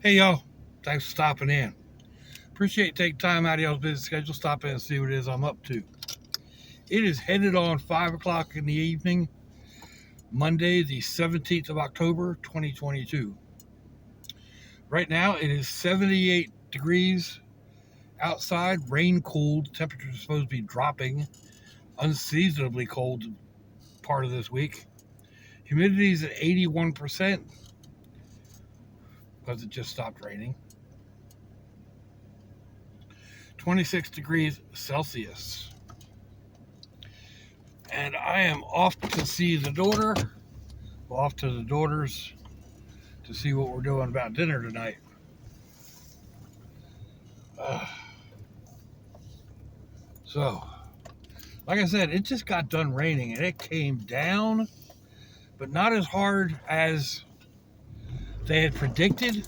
Hey y'all, thanks for stopping in. Appreciate you taking time out of y'all's busy schedule, stop in and see what it is I'm up to. It is headed on 5 o'clock in the evening, Monday, the 17th of October, 2022. Right now, it is 78 degrees outside, rain cooled. Temperatures are supposed to be dropping, unseasonably cold part of this week. Humidity is at 81% because it just stopped raining. 26 degrees Celsius. And I am off to see the daughter. Off to the daughters to see what we're doing about dinner tonight. Uh, so, like I said, it just got done raining and it came down, but not as hard as they had predicted.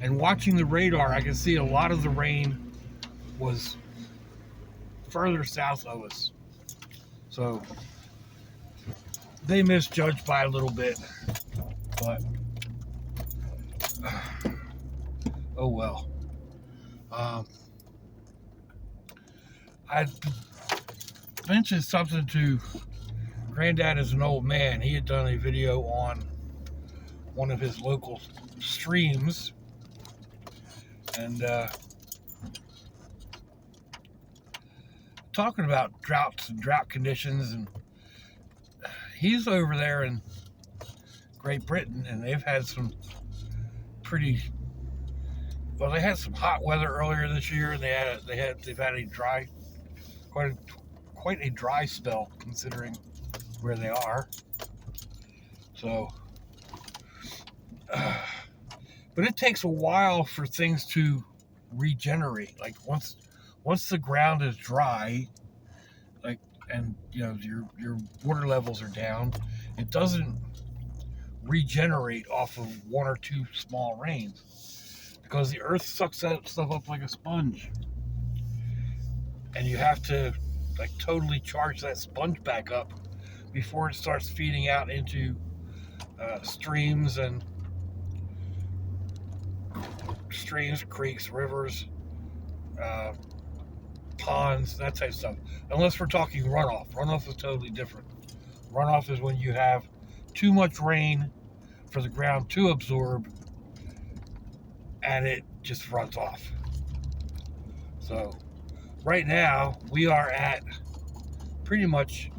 And watching the radar, I can see a lot of the rain was further south of us. So, they misjudged by a little bit, but oh well. I mentioned something to Granddad is an old man. He had done a video on one of his local streams, and talking about droughts and drought conditions. And he's over there in Great Britain, and they've had some pretty well. They had some hot weather earlier this year, and they've had a dry, quite a dry spell considering where they are. So, but it takes a while for things to regenerate. Like once the ground is dry, like, and your water levels are down, it doesn't regenerate off of one or two small rains because the earth sucks that stuff up like a sponge, and you have to like totally charge that sponge back up before it starts feeding out into streams, creeks, rivers, ponds, that type of stuff. Unless we're talking runoff. Runoff is totally different. Runoff is when you have too much rain for the ground to absorb and it just runs off. So right now we are at pretty much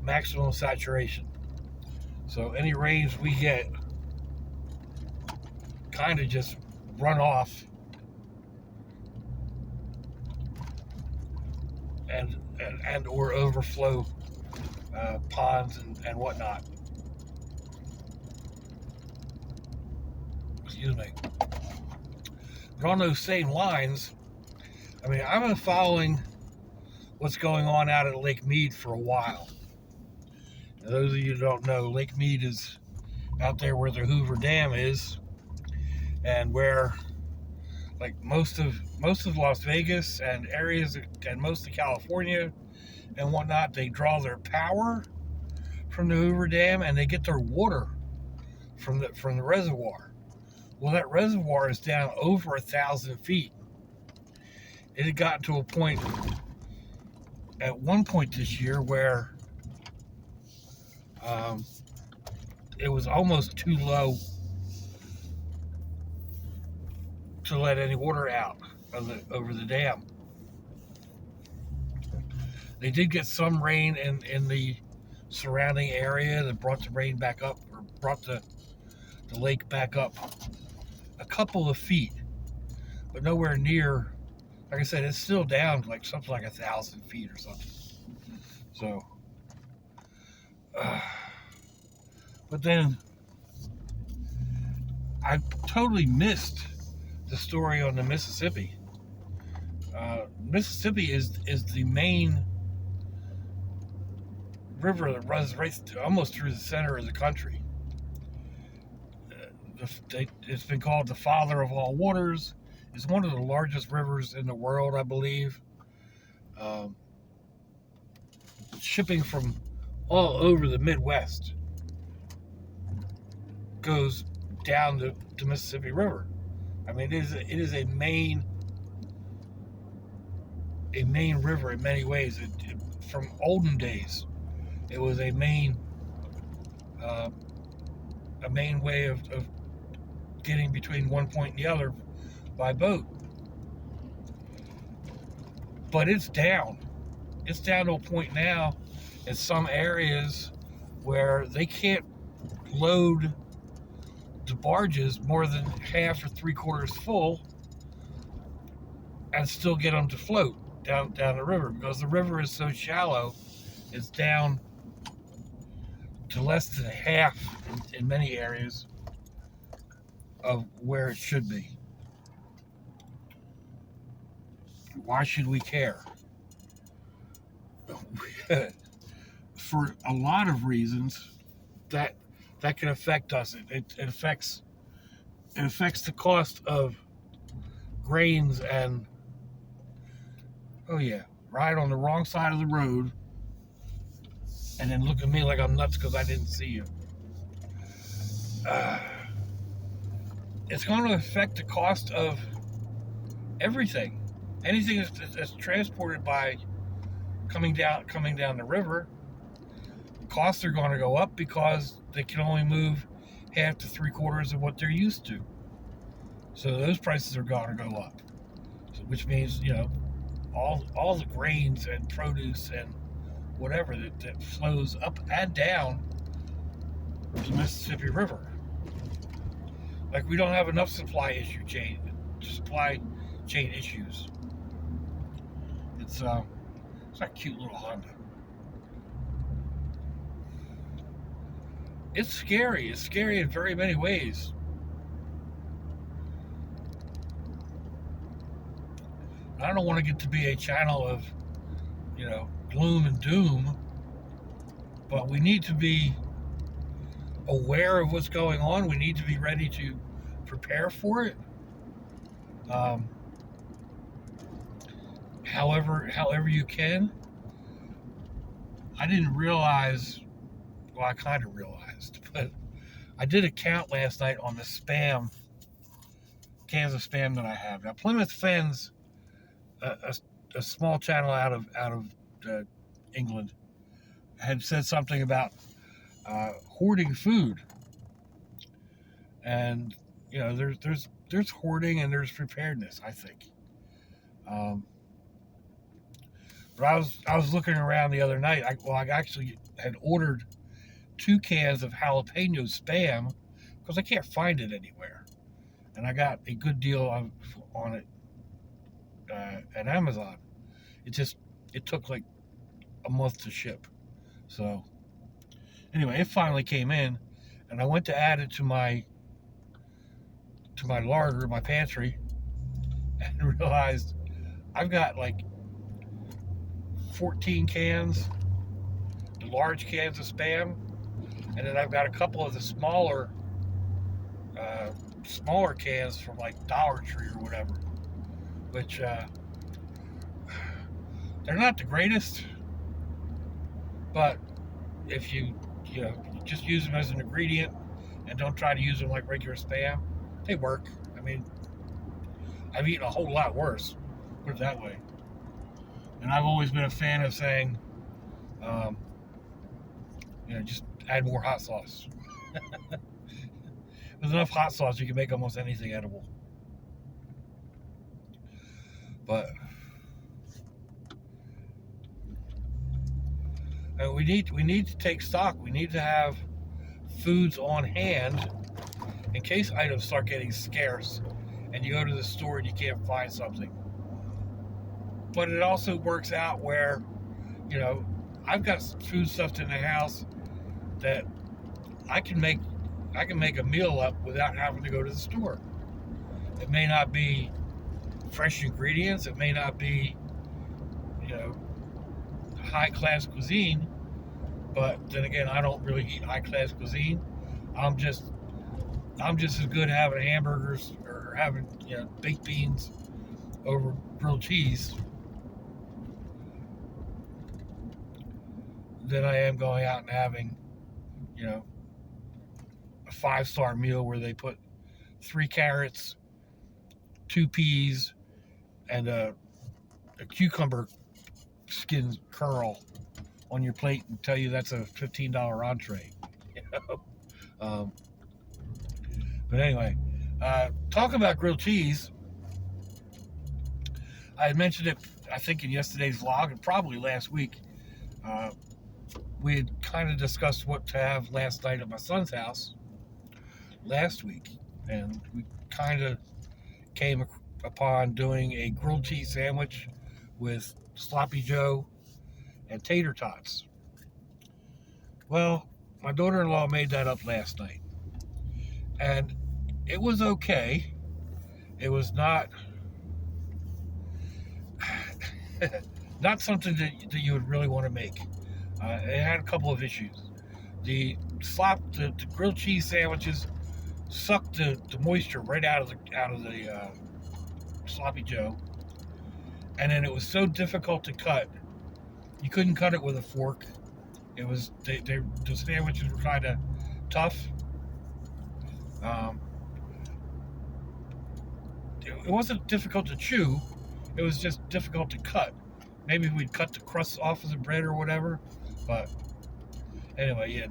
maximum saturation. So any rains we get kind of just run off and or overflow ponds and whatnot. Excuse me. But on those same lines, I mean, I've been following what's going on out at Lake Mead for a while. Now, those of you who don't know, Lake Mead is out there where the Hoover Dam is, and where like most of Las Vegas and areas and most of California and whatnot, they draw their power from the Hoover Dam and they get their water from the reservoir. Well, that reservoir is down over 1,000 feet. It had gotten to a point at one point this year where it was almost too low to let any water out over the dam. They did get some rain in the surrounding area that brought the rain back up, or brought the lake back up a couple of feet, but nowhere near. Like I said, it's still down like something like 1,000 feet or something. So, but then I totally missed the story on the Mississippi. Mississippi is the main river that runs right almost through the center of the country. It's been called the father of all waters. It's one of the largest rivers in the world, I believe. Shipping from all over the Midwest goes down the Mississippi River. I mean, it is a main river in many ways. From olden days, it was uh, a main way of getting between one point and the other by boat. But it's down. It's down to a point now in some areas where they can't load the barges more than half or three-quarters full and still get them to float down the river, because the river is so shallow. It's down to less than half in many areas of where it should be. Why should we care? For a lot of reasons that can affect us. It affects the cost of grains, and oh yeah, ride on the wrong side of the road and then look at me like I'm nuts because I didn't see you. It's going to affect the cost of everything. Anything that's transported by coming down the river, costs are going to go up because they can only move half to three-quarters of what they're used to. So those prices are going to go up. So, which means, all the grains and produce and whatever that flows up and down the Mississippi River. Like, we don't have enough supply chain issues. It's that cute little Honda. It's scary. It's scary in very many ways. I don't want to get to be a channel of, gloom and doom, but we need to be aware of what's going on. We need to be ready to prepare for it. However you can. I didn't realize, well, I kind of realized, but I did a count last night on the cans of spam that I have. Now, Plymouth Fens, a small channel out of England, had said something about hoarding food, and there's hoarding and there's preparedness, I think. But I was looking around the other night. I actually had ordered 2 cans of jalapeno spam because I can't find it anywhere, and I got a good deal on it at Amazon. It took like a month to ship. So anyway, it finally came in, and I went to add it to my larder, my pantry, and realized I've got like 14 cans, the large cans of spam, and then I've got a couple of the smaller cans from like Dollar Tree or whatever, which they're not the greatest, but if you just use them as an ingredient and don't try to use them like regular spam, they work. I mean, I've eaten a whole lot worse, put it that way. And I've always been a fan of saying, just add more hot sauce. There's enough hot sauce, you can make almost anything edible. But we need to take stock. We need to have foods on hand in case items start getting scarce and you go to the store and you can't find something. But it also works out where, I've got food stuff in the house that I can make a meal up without having to go to the store. It may not be fresh ingredients. It may not be, high-class cuisine. But then again, I don't really eat high-class cuisine. I'm just as good having hamburgers or having baked beans over grilled cheese than I am going out and having, a 5-star meal where they put 3 carrots, 2 peas, and a cucumber skin curl on your plate and tell you that's a $15 entree. You know? But anyway, talking about grilled cheese, I had mentioned it, I think, in yesterday's vlog and probably last week. We had kind of discussed what to have last night at my son's house last week, and we kind of came upon doing a grilled cheese sandwich with sloppy joe and tater tots. Well, my daughter-in-law made that up last night, and it was okay. It was not not something that you would really want to make. It had a couple of issues. The grilled cheese sandwiches sucked the moisture right out of the sloppy joe, and then it was so difficult to cut. You couldn't cut it with a fork. It was the sandwiches were kind of tough. It wasn't difficult to chew. It was just difficult to cut. Maybe we'd cut the crust off of the bread or whatever. But anyway, yeah,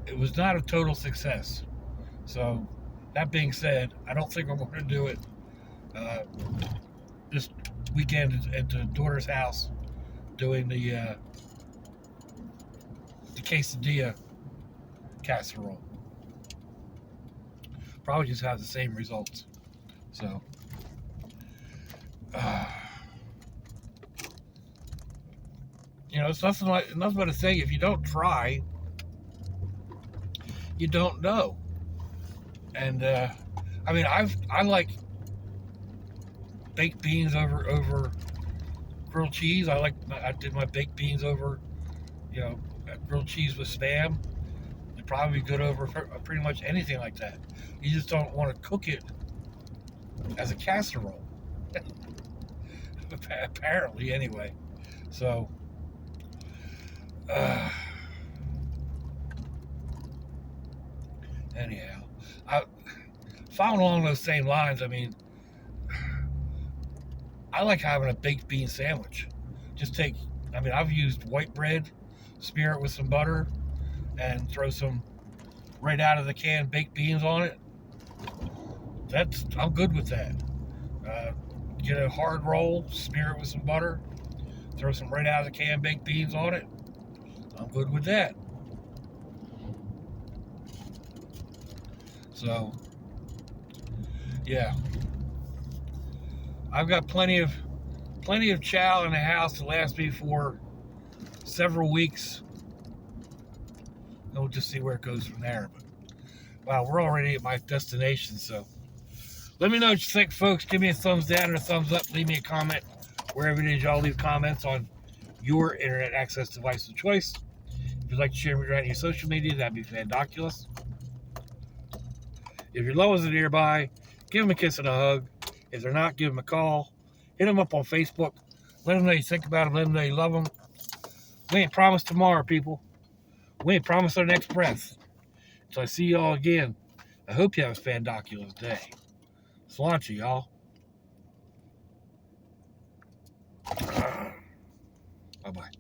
it was not a total success. So that being said, I don't think I'm going to do it this weekend at the daughter's house, doing the quesadilla casserole. Probably just have the same results. So you know, it's nothing but a saying: if you don't try, you don't know. And I mean, I like baked beans over grilled cheese. I did my baked beans over, you know, grilled cheese with Spam. They'd probably be good over pretty much anything like that. You just don't want to cook it as a casserole. Apparently, anyway. So, anyhow, following along those same lines, I mean, I like having a baked bean sandwich. I've used white bread, smear it with some butter, and throw some right out of the can baked beans on it. I'm good with that. Get a hard roll, smear it with some butter, throw some right out of the can baked beans on it. I'm good with that. So, yeah, I've got plenty of chow in the house to last me for several weeks. And we'll just see where it goes from there. But wow, we're already at my destination, so let me know what you think, folks. Give me a thumbs down or a thumbs up. Leave me a comment wherever it is y'all leave comments on your internet access device of choice. If you'd like to share me around your social media, that'd be fandoculous. If your loved ones are nearby, give them a kiss and a hug. If they're not, give them a call. Hit them up on Facebook. Let them know you think about them. Let them know you love them. We ain't promised tomorrow, people. We ain't promised our next breath. So I see y'all again. I hope you have a fandoculous day. Sláinte, y'all. Bye-bye.